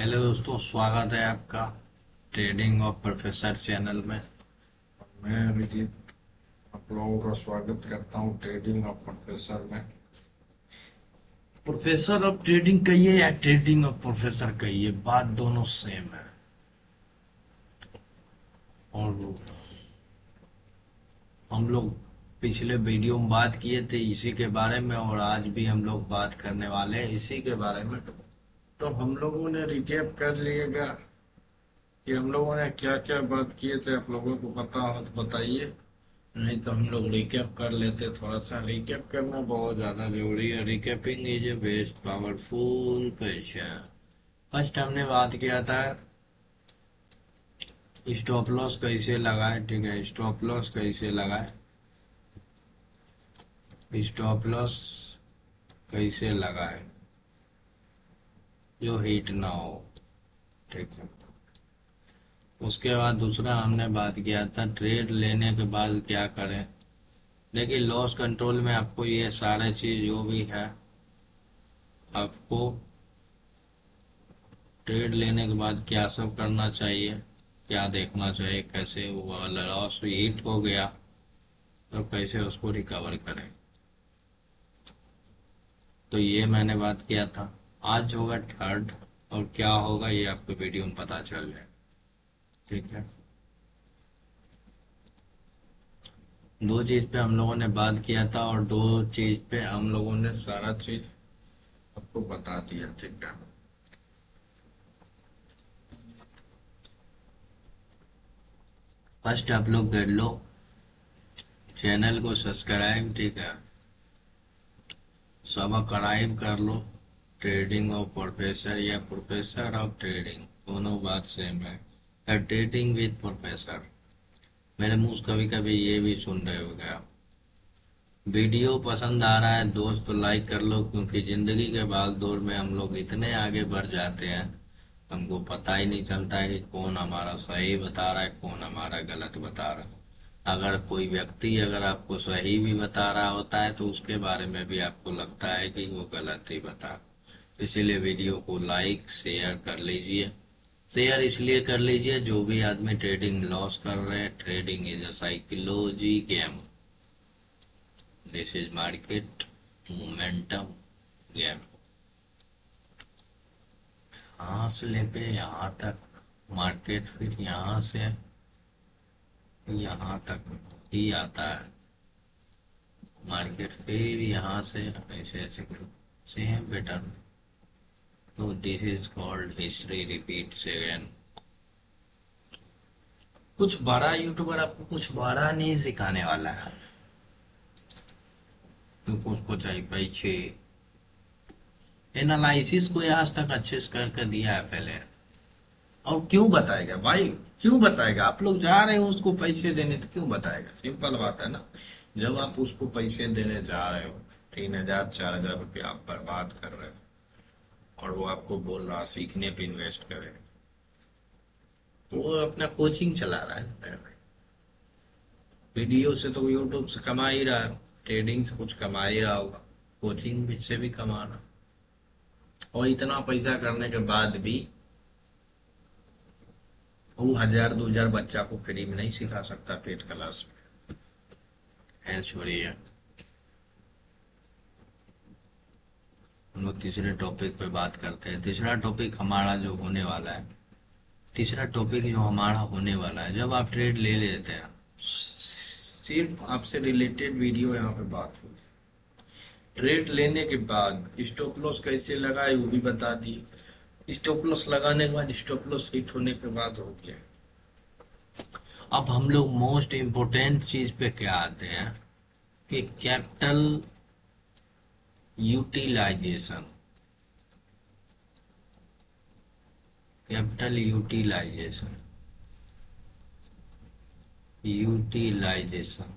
Hello दोस्तों, स्वागत है आपका ट्रेडिंग ऑफ प्रोफेसर चैनल में। मैं अभिजीत आप लोगों का स्वागत करता हूँ ट्रेडिंग ऑफ प्रोफेसर में। प्रोफेसर ऑफ ट्रेडिंग कहिए या ट्रेडिंग ऑफ प्रोफेसर कहिए, बात दोनों सेम है। और हम लोग पिछले वीडियो में बात किए थे इसी के बारे में, और आज भी हम लोग बात करने वाले हैं इसी के बारे में। तो हम लोगों ने रिकैप कर लिएगा कि हम लोगों ने क्या क्या बात किए थे। आप लोगों को पता हो तो बताइए। नहीं तो हम लोग रिकैप कर लेते। थोड़ा सा रिकैप करना बहुत ज्यादा जरूरी है। रिकैपिंग is a best powerful passion. First हमने बात किया था स्टॉप लॉस कैसे लगाए। ठीक है, स्टॉप लॉस कैसे लगाए, स्टॉप लॉस कैसे लगाए जो हिट ना हो। ठीक है, उसके बाद दूसरा हमने बात किया था ट्रेड लेने के बाद क्या करें। देखिए, लॉस कंट्रोल में आपको ये सारे चीज जो भी है, आपको ट्रेड लेने के बाद क्या सब करना चाहिए, क्या देखना चाहिए, कैसे वो लॉस हिट हो गया तो कैसे उसको रिकवर करें। तो ये मैंने बात किया था। आज होगा थर्ड, और क्या होगा ये आपको वीडियो में पता चल जाए। ठीक है, दो चीज पे हम लोगों ने बात किया था और दो चीज पे हम लोगों ने सारा चीज आपको बता दिया। ठीक है, फर्स्ट आप लोग कर लो चैनल को सब्सक्राइब। ठीक है, सब्सक्राइब कर लो। ट्रेडिंग ऑफ प्रोफेसर या प्रोफेसर ऑफ ट्रेडिंग दोनों बात सेम है, या ट्रेडिंग विद प्रोफेसर। मेरे मुंह से कभी कभी ये भी सुन रहे हो गया। वीडियो पसंद आ रहा है दोस्त तो लाइक कर लो, क्योंकि जिंदगी के भाग दौड़ में हम लोग इतने आगे बढ़ जाते हैं, हमको पता ही नहीं चलता है कि कौन हमारा सही बता रहा है, कौन हमारा गलत बता रहा है। अगर कोई व्यक्ति अगर आपको सही भी बता रहा होता है तो उसके बारे में भी आपको लगता है कि वो गलत ही बता रहा है। इसीलिए वीडियो को लाइक शेयर कर लीजिए। शेयर इसलिए कर लीजिए, जो भी आदमी ट्रेडिंग लॉस कर रहे हैं, trading is a psychology game. This is market momentum game. यहाँ से लेके यहाँ तक मार्केट फिर यहाँ से यहाँ तक ही आता है। मार्केट फिर यहाँ से ऐसे ऐसे सेम पैटर्न। तो this is called history repeats again. कुछ बड़ा यूट्यूबर आपको कुछ बड़ा नहीं सिखाने वाला है, क्योंकि उसको चाहिए पीछे एनालिसिस को आज तक अच्छे से करके दिया है पहले। और क्यों बताएगा भाई, क्यों बताएगा? आप लोग जा रहे हो उसको पैसे देने तो क्यों बताएगा? सिंपल बात है ना। जब आप उसको पैसे देने जा रहे हो, 3,000 4,000 रुपया आप बर्बाद कर रहे हो, और वो आपको बोल रहा सीखने पे इन्वेस्ट करे, तो वो अपना कोचिंग चला रहा है। वीडियो से तो यूट्यूब से कमा ही रहा है, ट्रेडिंग से कुछ कमा ही रहा होगा, कोचिंग भी से भी कमा रहा। और इतना पैसा करने के बाद भी वो 1,000 2,000 बच्चा को फ्री में नहीं सिखा सकता पेड क्लास में। खैर छोड़िए, हम लोग तीसरे टॉपिक पे बात करते हैं। तीसरा टॉपिक हमारा जो होने वाला है, तीसरा टॉपिक जो हमारा होने वाला है, जब आप ट्रेड ले लेते हैं, सिर्फ आपसे रिलेटेड वीडियो यहाँ पे बात होगी। ट्रेड लेने के बाद स्टॉप लॉस कैसे लगाए वो भी बता दिए। स्टॉप लॉस लगाने के बाद स्टॉप लॉस हिट होने के बाद हो गया। अब हम लोग मोस्ट इम्पोर्टेंट चीज पे क्या आते हैं कि capital utilization. Capital utilization, utilization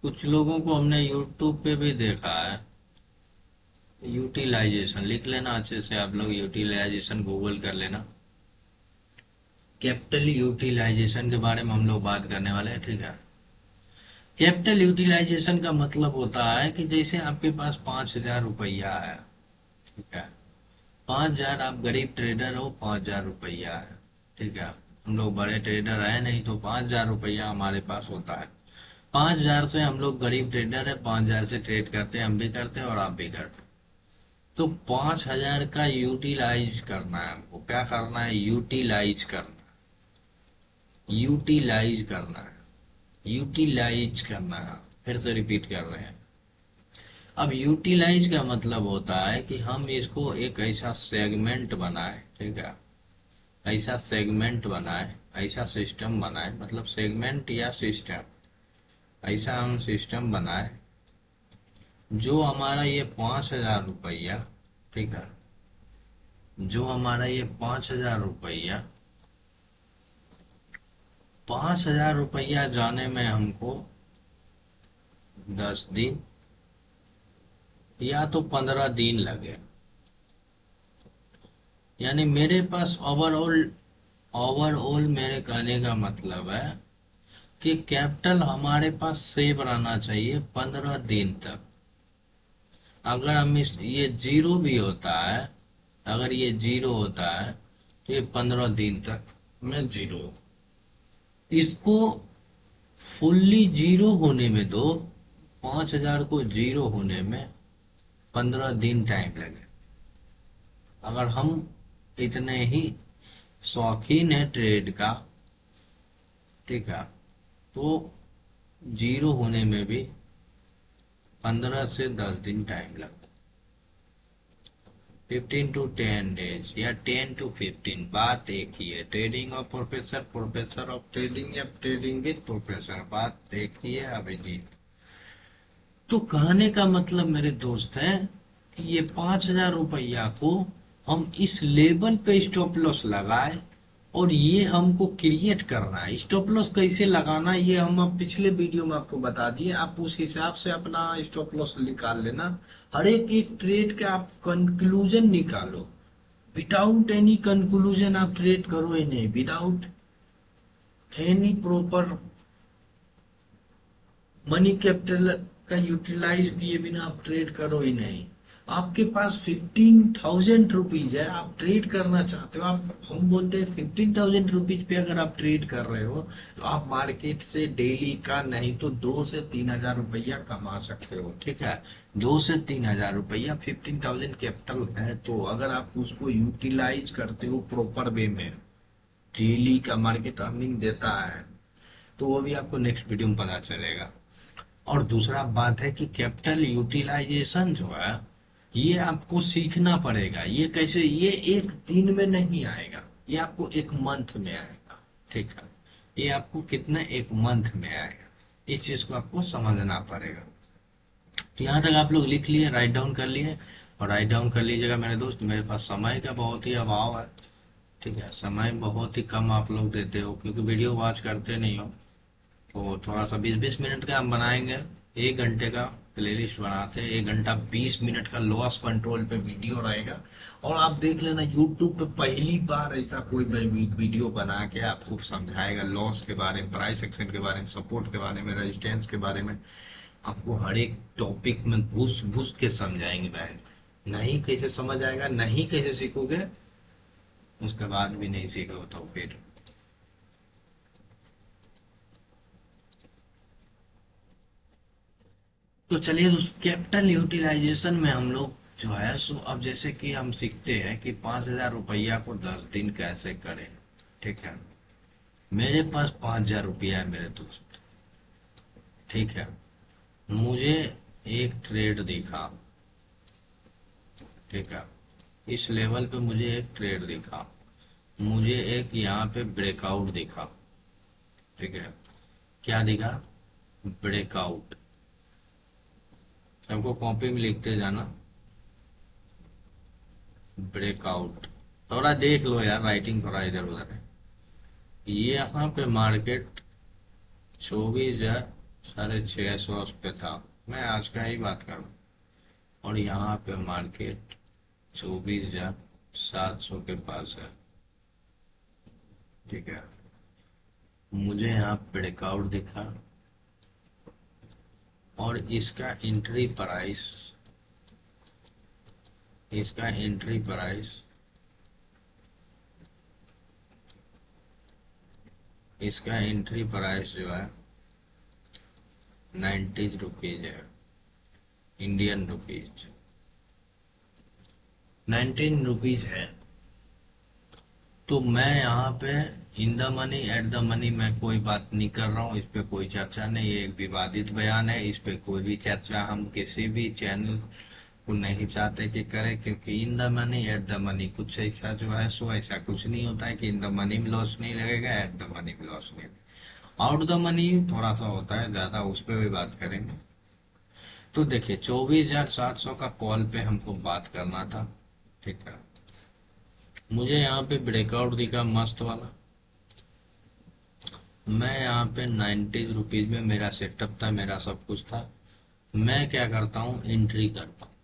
कुछ लोगों को हमने यूट्यूब पे भी देखा है। यूटिलाइजेशन लिख लेना अच्छे से, आप लोग यूटिलाइजेशन गूगल कर लेना। कैपिटल यूटिलाइजेशन के बारे में हम लोग बात करने वाले हैं। ठीक है, कैपिटल यूटिलाइजेशन का मतलब होता है कि जैसे आपके पास 5,000 रुपया है। ठीक है, 5,000, आप गरीब ट्रेडर हो, 5,000 रुपया है, ठीक है। हम लोग बड़े ट्रेडर है नहीं, तो 5,000 रुपया हमारे पास होता है। 5,000 से हम लोग गरीब ट्रेडर है, 5,000 से ट्रेड करते हैं, हम भी करते हैं और आप भी करते हैं। तो 5,000 का यूटिलाइज करना है हमको। क्या करना है? यूटिलाइज करना है, यूटिलाइज करना है, यूटिलाइज करना है। फिर से रिपीट कर रहे हैं। अब यूटिलाइज का मतलब होता है कि हम इसको एक ऐसा सेगमेंट बनाए, ठीक है, ऐसा सेगमेंट बनाए, ऐसा सिस्टम बनाए, मतलब सेगमेंट या सिस्टम, ऐसा हम सिस्टम बनाए जो हमारा ये 5,000 रुपया, ठीक है, जो हमारा ये 5,000 रुपया, 5,000 रुपया जाने में हमको 10 दिन या तो 15 दिन लगे। यानी मेरे पास ओवरऑल, ओवरऑल मेरे कहने का मतलब है कि कैपिटल हमारे पास सेव रहना चाहिए 15 दिन तक। अगर हम इस ये जीरो भी होता है, अगर ये जीरो होता है तो ये 15 दिन तक में जीरो। इसको फुल्ली जीरो होने में दो, 5,000 को जीरो होने में 15 दिन टाइम लगे। अगर हम इतने ही शौकीन है ट्रेड का, ठीक है, तो जीरो होने में भी 15 से 10 दिन टाइम लगता। 15 to 10 डेज या 10 to 15, बात एक ही है। Trading of professor, professor of trading या ट्रेडिंग विद प्रोफेसर, बात एक ही है अभिजीत। तो कहने का मतलब मेरे दोस्त है कि ये 5,000 रुपया को हम इस लेवल पे स्टॉप लॉस लगाए, और ये हमको क्रिएट करना है। स्टॉप लॉस कैसे लगाना है ये हम अब पिछले वीडियो में आपको बता दिए। आप उस हिसाब से अपना स्टॉप लॉस निकाल लेना। हर एक ट्रेड का आप कंक्लूजन निकालो। विदाउट एनी कंक्लूजन आप ट्रेड करो ही नहीं। Without any proper money capital का यूटिलाइज किए बिना आप ट्रेड करो ही नहीं। आपके पास 15,000 रुपीज है, आप ट्रेड करना चाहते हो, आप, हम बोलते हैं 15,000 रुपीज पे अगर आप ट्रेड कर रहे हो तो आप मार्केट से डेली का नहीं तो 2 से 3 हजार रुपया कमा सकते हो, ठीक है। 2 से 3 हजार रुपया, 15,000 कैपिटल है तो अगर आप उसको यूटिलाइज करते हो प्रॉपर वे में, डेली का मार्केट अर्निंग देता है, तो वो भी आपको नेक्स्ट वीडियो में पता चलेगा। और दूसरा बात है कि कैपिटल यूटिलाइजेशन जो है ये आपको सीखना पड़ेगा। ये कैसे? ये एक दिन में नहीं आएगा, ये आपको एक मंथ में आएगा, ठीक है। ये आपको कितने, एक मंथ में आएगा। इस चीज को आपको समझना पड़ेगा। तो यहाँ तक आप लोग लिख लिए, राइट डाउन कर लिए, और राइट डाउन कर लीजिएगा मेरे दोस्त। मेरे पास समय का बहुत ही अभाव है, ठीक है, समय बहुत ही कम आप लोग देते हो क्योंकि वीडियो वॉच करते नहीं हो। तो थोड़ा सा 20-20 मिनट का हम बनाएंगे, 1 घंटे का प्लेलिस्ट बनाते हैं। 1 घंटा 20 मिनट का लॉस कंट्रोल पे वीडियो रहेगा। और आप देख लेना यूट्यूब पे पहली बार ऐसा कोई वीडियो बना के आपको समझाएगा लॉस के बारे में, प्राइस एक्शन के बारे में, सपोर्ट के बारे में, रेजिस्टेंस के बारे में। आपको हर एक टॉपिक में घुस घुस के समझाएंगे भाई। नहीं कैसे समझ आएगा, नहीं कैसे सीखोगे, उसके बाद भी नहीं सीखोगे तो फिर। तो चलिए दोस्तों, कैपिटल यूटिलाइजेशन में हम लोग जो है सो अब जैसे कि हम सीखते हैं कि 5,000 रुपया को 10 दिन कैसे करें, ठीक है। मेरे पास 5,000 रुपया है मेरे दोस्त, ठीक है। मुझे एक ट्रेड दिखा, ठीक है, इस लेवल पे मुझे एक ट्रेड दिखा, मुझे एक यहाँ पे ब्रेकआउट दिखा, ठीक है। क्या दिखा? ब्रेकआउट। सबको कॉपी में लिखते जाना, ब्रेकआउट। थोड़ा देख लो यार, राइटिंग थोड़ा इधर उधर है। ये यहाँ पे मार्केट 24,650 पे था, मैं आज का ही बात करूं, और यहाँ पे मार्केट 24,700 के पास है, ठीक है। मुझे यहाँ ब्रेकआउट दिखा और इसका एंट्री प्राइस, इसका एंट्री प्राइस, इसका एंट्री प्राइस जो है 90 रुपीज है, इंडियन रुपीज 19 रुपीज है। तो मैं यहाँ पे in the money at the money मैं कोई बात नहीं कर रहा हूँ, इस पे कोई चर्चा नहीं, ये एक विवादित बयान है, इस पे कोई भी चर्चा हम किसी भी चैनल को नहीं चाहते कि करें, क्योंकि in the money at the money कुछ ऐसा जो है सो ऐसा कुछ नहीं होता है कि इन द मनी में लॉस नहीं लगेगा, एट द मनी में लॉस नहीं, आउट द मनी थोड़ा सा होता है ज्यादा, उस पर भी बात करेंगे। तो देखिए 24,700 का कॉल पे हमको बात करना था, ठीक है। मुझे यहाँ पे ब्रेकआउट दिखा मस्त वाला, मैं यहाँ पे 90 रुपीज में मेरा सेटअप था, मेरा सब कुछ था। मैं क्या करता हूँ, एंट्री करता हूँ,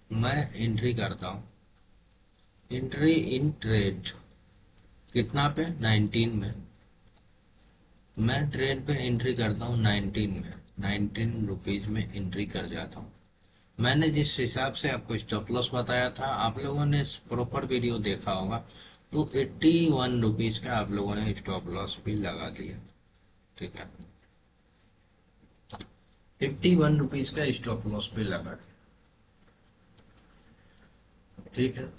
मैं एंट्री करता हूँ, एंट्री इन ट्रेड कितना पे 19 में, मैं ट्रेड पे एंट्री करता हूँ 19 में, 19 रुपीज में एंट्री कर जाता हूँ। मैंने जिस हिसाब से आपको स्टॉप लॉस बताया था, आप लोगों ने प्रॉपर वीडियो देखा होगा, तो 81 रुपीज का आप लोगों ने स्टॉप लॉस भी लगा दिया, ठीक है। 51 रुपीज का स्टॉप लॉस भी लगा दिया, ठीक है।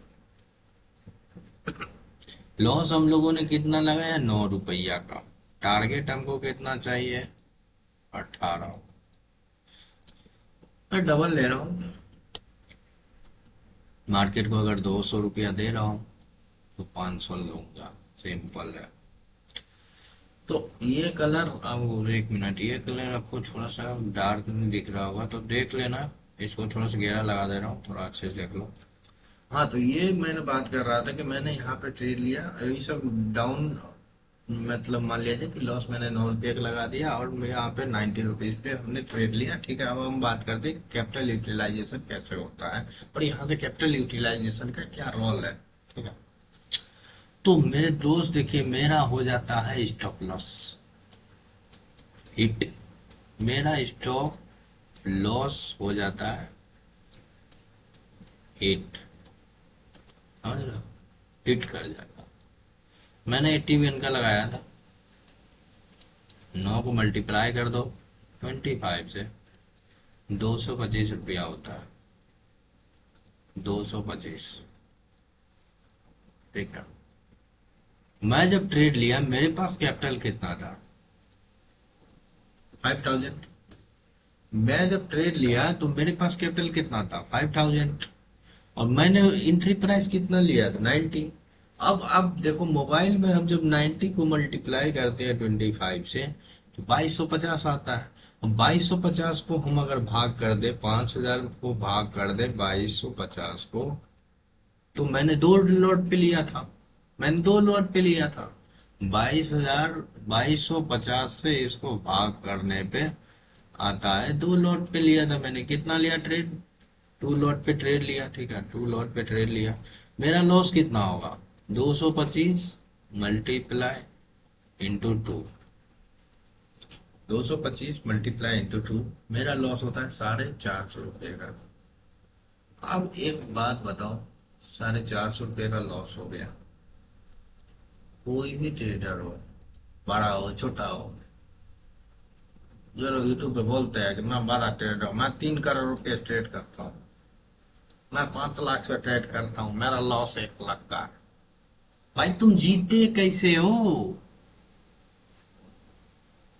लॉस हम लोगों ने कितना लगाया, 9 रुपया का। टारगेट हमको कितना चाहिए, 18। मैं डबल ले रहा हूँ, मार्केट को अगर 200 रुपया दे रहा हूँ तो 500 लूंगा, सिंपल है। तो ये कलर, अब एक मिनट, ये कलर आपको थोड़ा सा डार्क नहीं दिख रहा होगा तो देख लेना, इसको थोड़ा सा गहरा लगा दे रहा हूँ, थोड़ा अच्छे से देख लो। हाँ, तो ये मैंने बात कर रहा था कि मैंने यहाँ पे ट्रेड लिया, ये सब डाउन, मतलब मान लीजिए कि लॉस मैंने 9 रुपये का लगा दिया और मैं यहाँ पे 90 रुपीज पे हमने ट्रेड लिया, ठीक है। अब हम बात करते हैं कैपिटल यूटिलाइजेशन कैसे होता है और यहाँ से कैपिटल यूटिलाइजेशन का क्या रोल है, ठीक है। तो मेरे दोस्त देखिए, मेरा हो जाता है स्टॉप लॉस हिट, मेरा स्टॉप लॉस हो जाता है हिट, समझ रहे हो, हिट कर जाता। मैंने 81 का लगाया था, 9 को मल्टीप्लाई कर दो 25 से, 225 रुपया होता है, 225, ठीक है। मैं जब ट्रेड लिया मेरे पास कैपिटल कितना था, 5000। मैं जब ट्रेड लिया तो मेरे पास कैपिटल कितना था, 5000, और मैंने एंट्री प्राइस कितना लिया था, 90। अब देखो, मोबाइल में हम जब 90 को मल्टीप्लाई करते हैं 25 से तो 2250 आता है, और 2250 को हम अगर भाग कर दे, 5000 को भाग कर दे 2250 को, तो मैंने 2 लॉट पे लिया था, मैंने 2 लॉट पे लिया था। 22,000, 2250 से इसको भाग करने पे आता है, 2 लॉट पे लिया था मैंने, कितना लिया ट्रेड, 2 लॉट पे ट्रेड लिया, ठीक है, 2 लॉट पे ट्रेड लिया। मेरा लॉस कितना होगा, 225 मल्टीप्लाई इंटू 2, 225 मल्टीप्लाई इंटू 2, मेरा लॉस होता है 450 रुपये का। अब एक बात बताओ, 450 रुपये का लॉस हो गया, कोई भी ट्रेडर हो, बड़ा हो छोटा हो, जो लोग यूट्यूब पे बोलते हैं कि मैं बड़ा ट्रेडर हूँ, मैं 3 करोड़ रुपए ट्रेड करता हूँ, मैं 5 लाख से ट्रेड करता हूँ, मेरा लॉस 1 लाख का है। भाई तुम जीते कैसे हो,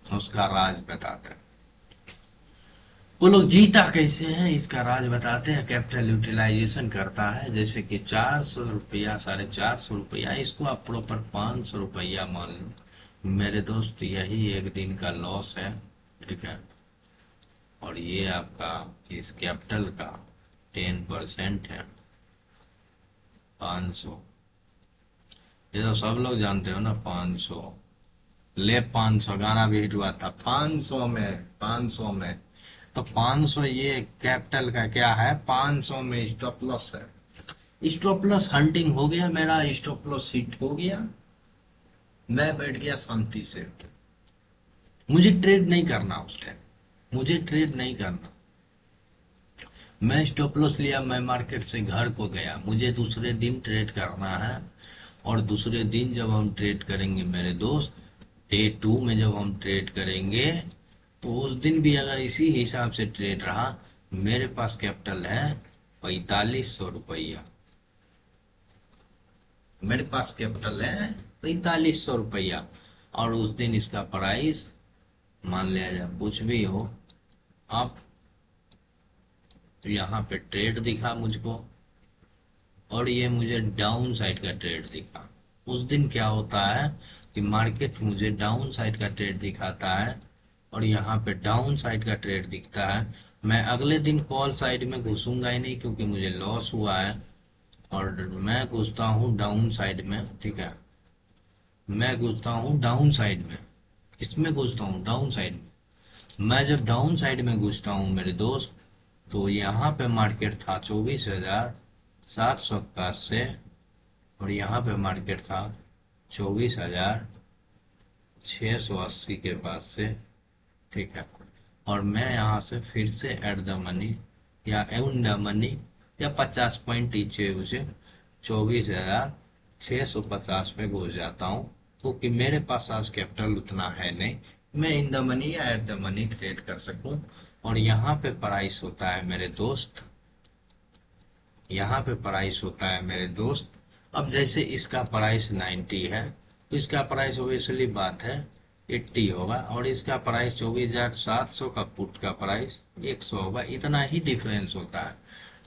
उसका राज बताते हैं। वो लोग जीता कैसे हैं इसका राज बताते हैं। कैपिटल यूटिलाइजेशन करता है, जैसे कि 400 रुपया, 450 रुपया, इसको आप प्रॉपर 500 रुपया मान लो, मेरे दोस्त यही एक दिन का लॉस है, ठीक है। और ये आपका इस कैपिटल का 10% है, 500, ये तो सब लोग जानते हो ना, 500 ले, 500 गाना भी हिट हुआ था, 500 में, 500 में, तो 500 ये कैपिटल का क्या है, 500 में स्टॉप लॉस है। स्टॉप लॉस हंटिंग हो गया, मेरा स्टॉप लॉस हिट हो गया, मैं बैठ गया शांति से, मुझे ट्रेड नहीं करना उस टाइम, मुझे ट्रेड नहीं करना। मैं स्टॉप लॉस लिया, मैं मार्केट से घर को गया, मुझे दूसरे दिन ट्रेड करना है। और दूसरे दिन जब हम ट्रेड करेंगे मेरे दोस्त, डे 2 में जब हम ट्रेड करेंगे, तो उस दिन भी अगर इसी हिसाब से ट्रेड रहा, मेरे पास कैपिटल है 4500 रुपया। मेरे पास कैपिटल है 4500 रुपया। और उस दिन इसका प्राइस मान लिया जाए कुछ भी हो, अब यहाँ पे ट्रेड दिखा मुझको, और ये मुझे डाउन साइड का ट्रेड दिखा। उस दिन क्या होता है कि मार्केट मुझे डाउन साइड का ट्रेड दिखाता है, और यहाँ पे डाउन साइड का ट्रेड दिखता है। मैं अगले दिन कॉल साइड में घुसूंगा ही नहीं, क्योंकि मुझे लॉस हुआ है, और मैं घुसता हूँ डाउन साइड में। ठीक है, मैं घुसता हूँ डाउन साइड में। इसमें घुसता हूँ डाउन साइड में। मैं जब डाउन साइड में घुसता हूँ मेरे दोस्त, तो यहाँ पे मार्केट था 24,781 और यहाँ पे मार्केट था 24,680 के पास से। ठीक है, और मैं यहाँ से फिर से एट द मनी या एन द मनी या 50 पॉइंट नीचे उसे 24,650 पे घुस जाता हूँ, क्योंकि मेरे पास आज कैपिटल उतना है नहीं, मैं इन द मनी या एट द मनी ट्रेड कर सकूं। और यहाँ पे प्राइस होता है मेरे दोस्त, यहाँ पे प्राइस होता है मेरे दोस्त। अब जैसे इसका प्राइस 90 है, तो इसका प्राइस ओबियसली बात है 80 होगा, और इसका प्राइस 24,700 का पुट का प्राइस 100 होगा। इतना ही डिफरेंस होता है।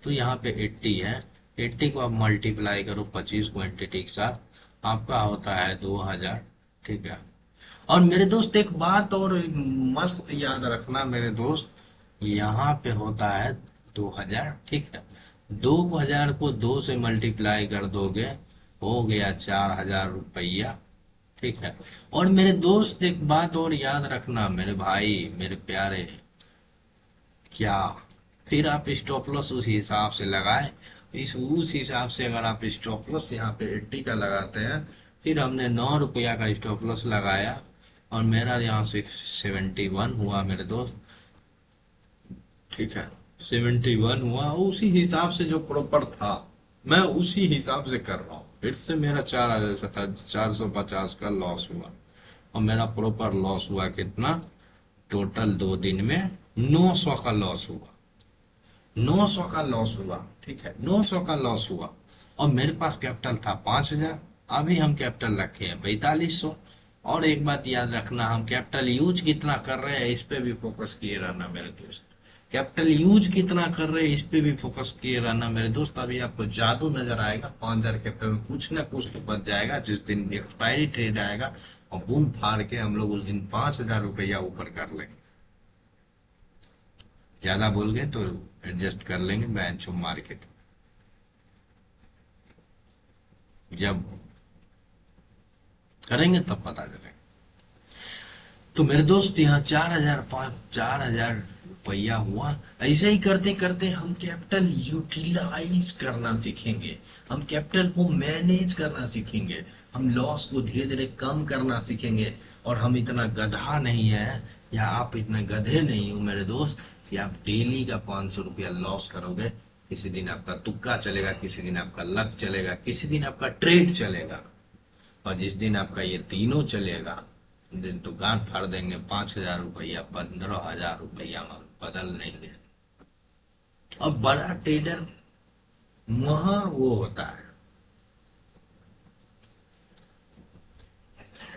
तो यहाँ पे 80 है, 80 को आप मल्टीप्लाई करो 25 क्वांटिटी के साथ, आपका होता है 2000। ठीक है, और मेरे दोस्त एक बात और मस्त याद रखना मेरे दोस्त, यहाँ पे होता है 2000। ठीक है, 2000 को 2 से मल्टीप्लाई कर दोगे, हो गया 4000 रुपया। ठीक है, और मेरे दोस्त एक बात और याद रखना मेरे भाई, मेरे प्यारे, क्या फिर आप स्टॉप लॉस उस हिसाब से लगाए, उस हिसाब से अगर आप स्टॉप लॉस यहाँ पे 80 का लगाते हैं, फिर हमने 9 रुपया का स्टॉप लॉस लगाया, और मेरा यहाँ से 71 हुआ मेरे दोस्त। ठीक है, 71 हुआ, उसी हिसाब से जो प्रॉपर था मैं उसी हिसाब से कर रहा हूँ। फिर से मेरा 4,450 का लॉस हुआ, और मेरा प्रॉपर लॉस हुआ कितना, टोटल 2 दिन में 900 का लॉस हुआ। 900 का लॉस हुआ। ठीक है, 900 का लॉस हुआ, और मेरे पास कैपिटल था 5,000। अभी हम कैपिटल रखे हैं 4500। और एक बात याद रखना, हम कैपिटल यूज कितना कर रहे हैं इस पे भी फोकस किए रहना मेरे दोस्त। कैपिटल यूज कितना कर रहे हैं इस पे भी फोकस किए रहना मेरे दोस्त। अभी आपको जादू नजर आएगा, 5,000 कैपिटल में कुछ ना कुछ तो बच जाएगा। जिस दिन एक्सपायरी ट्रेड आएगा, और बूम फाड़ के हम लोग उस दिन 5,000 रुपया ऊपर कर लेंगे। ज्यादा बोल गए तो एडजस्ट कर लेंगे बेंच मार्केट, जब करेंगे तब पता चलेगा। तो मेरे दोस्त यहाँ 4,000 हुआ। ऐसे ही करते करते हम कैपिटल यूटिलाइज करना सीखेंगे, हम कैपिटल को मैनेज करना सीखेंगे, हम लॉस को धीरे धीरे कम करना सीखेंगे। और हम इतना गधा नहीं है, या आप इतने गधे नहीं हो मेरे दोस्त, कि आप डेली का 500 रुपया लॉस करोगे। किसी दिन आपका तुक्का चलेगा, किसी दिन आपका लक चलेगा, किसी दिन आपका ट्रेड चलेगा, और जिस दिन आपका ये तीनों चलेगा, दिन दुकान फाड़ देंगे। 5,000 रुपया 15,000 रुपया में बदल लेंगे। और बड़ा ट्रेडर वहां वो होता है।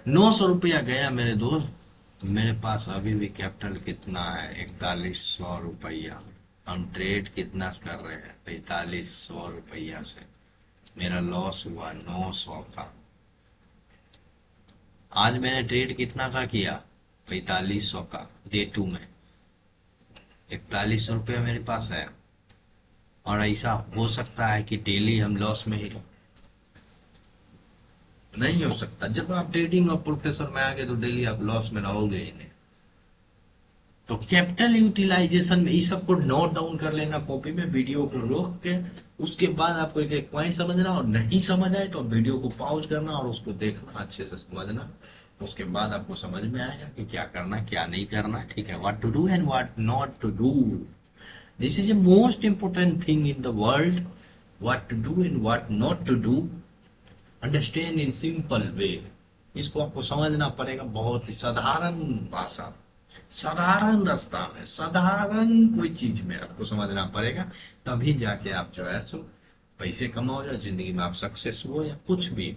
900 रुपया गया मेरे दोस्त, मेरे पास अभी भी कैपिटल कितना है, 4100 रुपया। हम ट्रेड कितना कर रहे हैं, 4500 रुपया से मेरा लॉस हुआ 900 का। आज मैंने ट्रेड कितना का किया, 4500 का, डे 2 में 4100 रुपया मेरे पास है। और ऐसा हो सकता है कि डेली हम लॉस में ही रहो, नहीं हो सकता। जब आप ट्रेडिंग और प्रोफेसर में आ गए तो डेली आप लॉस में रहोगे ही नहीं। तो कैपिटल यूटिलाइजेशन में इस सब को नोट डाउन कर लेना कॉपी में, वीडियो को रोक के। उसके बाद आपको एक एक पॉइंट समझना, और नहीं समझ आए तो वीडियो को पॉज करना और उसको देखना, अच्छे से समझना। उसके बाद आपको समझ में आएगा कि क्या करना क्या नहीं करना। ठीक है, what to do and what not to do. This is the most important thing in the world, what to do and what not to do, understand in simple way. इसको आपको समझना पड़ेगा बहुत ही साधारण भाषा, साधारण रास्ता में, साधारण कोई चीज में आपको समझना पड़ेगा, तभी जाके आप जो है सो पैसे कमाओ या जिंदगी में आप सक्सेस हो या कुछ भी।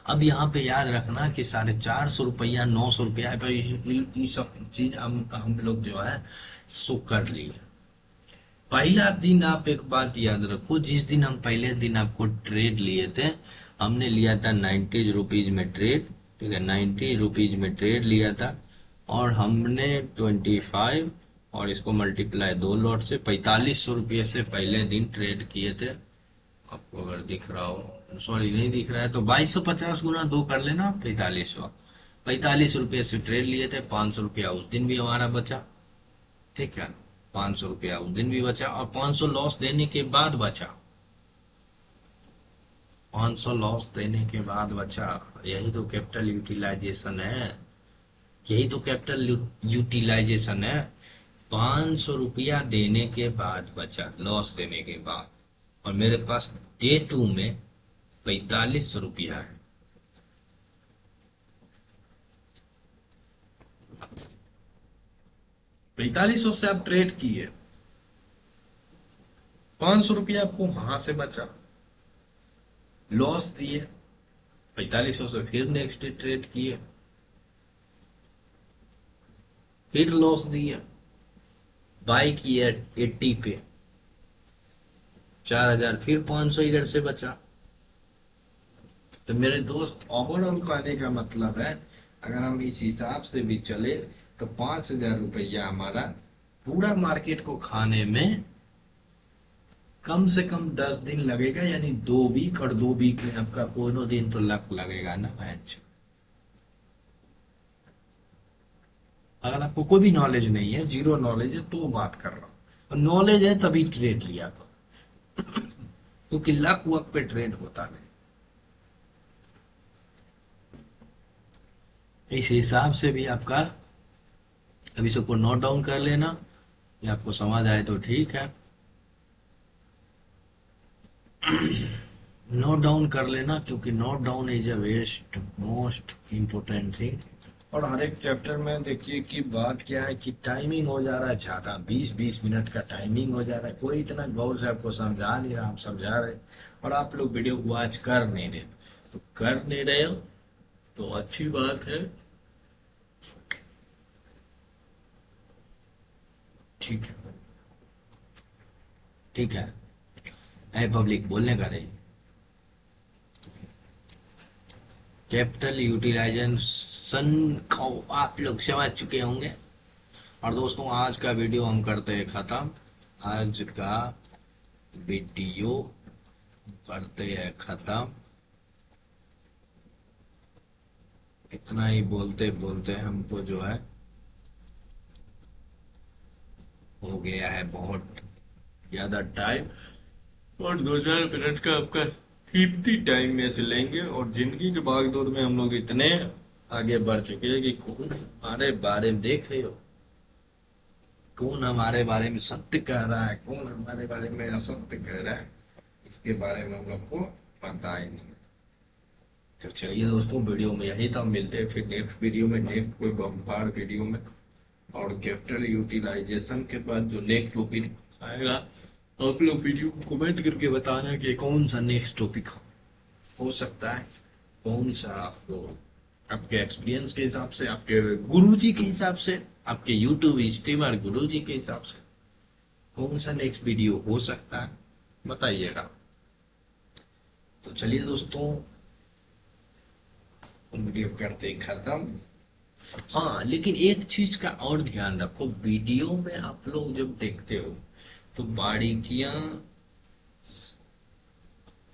अब यहाँ पे याद रखना कि 450 रुपया 900 रुपया पे ये सब चीज हम लोग जो है सो कर लिए। पहला दिन आप एक बात याद रखो, जिस दिन हम पहले दिन आपको ट्रेड लिए थे, हमने लिया था 90 रुपीज में ट्रेड, ठीक है, 90 रुपीज में ट्रेड लिया था, और हमने 25 और इसको मल्टीप्लाई 2 लॉट से 4500 रुपये से पहले दिन ट्रेड किए थे। आपको अगर दिख रहा हो, सॉरी नहीं दिख रहा है तो 2250 गुना 2 कर लेना, 4500। 45 रुपये से ट्रेड लिए थे, 500 रुपया उस दिन भी हमारा बचा, ठीक है, 500 रुपया उस दिन भी बचा, और 500 लॉस देने के बाद बचा, 500 लॉस देने के बाद बचा। यही तो कैपिटल यूटिलाइजेशन है, यही तो कैपिटल यूटिलाइजेशन है। 500 रुपया देने के बाद बचा, लॉस देने के बाद, और मेरे पास डे 2 में 4500 रुपया है। पैंतालीस सौ से आप ट्रेड किए, 500 रुपया आपको वहां से बचा, लॉस दिए, 4500 से फिर नेक्स्ट डे ट्रेड किए, फिर लॉस दिया, बाई किया 80 पे, 4000, फिर 500 इधर से बचा। तो मेरे दोस्त, ओवरऑल कहने का मतलब है, अगर हम इस हिसाब से भी चले तो 5000 रुपया हमारा पूरा मार्केट को खाने में कम से कम 10 दिन लगेगा, यानी 2 वीक, और 2 वीक में आपका कोनो दिन तो लक लगेगा ना मैच। अगर आपको कोई भी नॉलेज नहीं है, जीरो नॉलेज है, तो बात कर रहा हूँ, और नॉलेज है तभी ट्रेड लिया तो, क्योंकि लक वक्त पे ट्रेड होता नहीं। इस हिसाब से भी आपका, अभी सबको नोट डाउन कर लेना, ये आपको समझ आए तो ठीक है, नोट डाउन कर लेना, क्योंकि note down is a best most important thing. और हर एक चैप्टर में देखिए कि बात क्या है कि टाइमिंग हो जा रहा है ज्यादा, 20-20 मिनट का टाइमिंग हो जा रहा है, कोई इतना गौर से आपको समझा नहीं रहा, आप समझा रहे और आप लोग वीडियो को वॉच कर नहीं रहे, तो कर नहीं रहे हो तो अच्छी बात है, ठीक है, ठीक है, ऐ पब्लिक बोलने का नहीं। कैपिटल यूटिलाइजेशन को आप लोग समझ चुके होंगे। और दोस्तों, आज का वीडियो हम करते हैं खत्म, आज का वीडियो करते हैं खत्म। इतना ही बोलते बोलते हमको जो है हो गया है बहुत ज्यादा टाइम, और 2000 मिनट का आपका कीमती टाइम में से लेंगे। और जिंदगी के भागदौड़ में हम लोग इतने आगे बढ़ चुके हैं कि कौन हमारे बारे में देख रहे हो, कौन हमारे बारे में सत्य कह रहा है, कौन हमारे बारे में असत्य कह रहा है, इसके बारे में हम लोग को पता ही नहीं। तो चलिए दोस्तों, वीडियो में यही था, मिलते हैं फिर नेक्स्ट वीडियो में, नेक्स्ट कोई बम्पार वीडियो में। और कैपिटल यूटिलाइजेशन के बाद जो नेक्स्ट टॉपिक आएगा, आप लोग वीडियो को कमेंट करके बताना कि कौन सा नेक्स्ट टॉपिक हो सकता है, कौन सा आपको आपके एक्सपीरियंस के हिसाब से, आपके गुरुजी के हिसाब से, आपके यूट्यूब स्ट्रीमर गुरुजी के हिसाब से कौन सा नेक्स्ट वीडियो हो सकता है, बताइएगा। तो चलिए दोस्तों, वीडियो करते ही खत्म। हाँ, लेकिन एक चीज का और ध्यान रखो, वीडियो में आप लोग जब देखते हो तो बारीकियां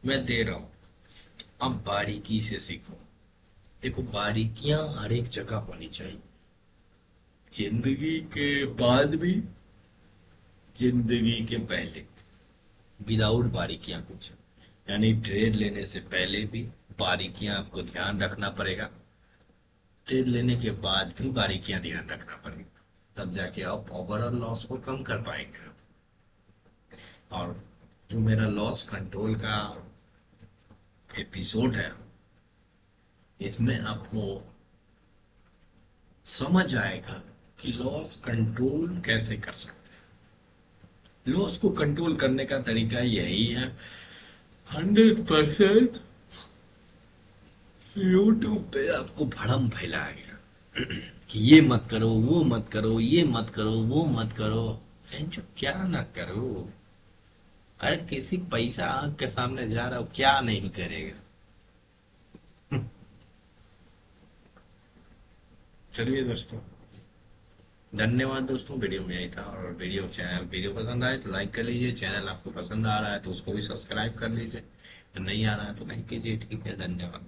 मैं दे रहा हूं, अब बारीकी से सीखो। देखो, बारीकियां हर एक जगह होनी चाहिए, जिंदगी के बाद भी, जिंदगी के पहले, विदाउट बारीकियां कुछ, यानी ट्रेड लेने से पहले भी बारीकियां आपको ध्यान रखना पड़ेगा, ट्रेड लेने के बाद भी बारीकियां ध्यान रखना पड़ेगा, तब जाके आप ओवरऑल लॉस को कम कर पाएंगे। और जो मेरा लॉस कंट्रोल का एपिसोड है, इसमें आपको समझ आएगा कि लॉस कंट्रोल कैसे कर सकते हैं। लॉस को कंट्रोल करने का तरीका यही है, 100% यूट्यूब पे आपको भड़म फैलाया गया कि ये मत करो, वो मत करो, ये मत करो, वो मत करो। जो क्या ना करो, अरे किसी पैसा आंख के सामने जा रहा हो, क्या नहीं करेगा। चलिए दोस्तों, धन्यवाद दोस्तों, वीडियो में यही था। और वीडियो पसंद आए तो लाइक कर लीजिए, चैनल आपको पसंद आ रहा है तो उसको भी सब्सक्राइब कर लीजिए, तो नहीं आ रहा है तो नहीं कीजिए। ठीक है, धन्यवाद।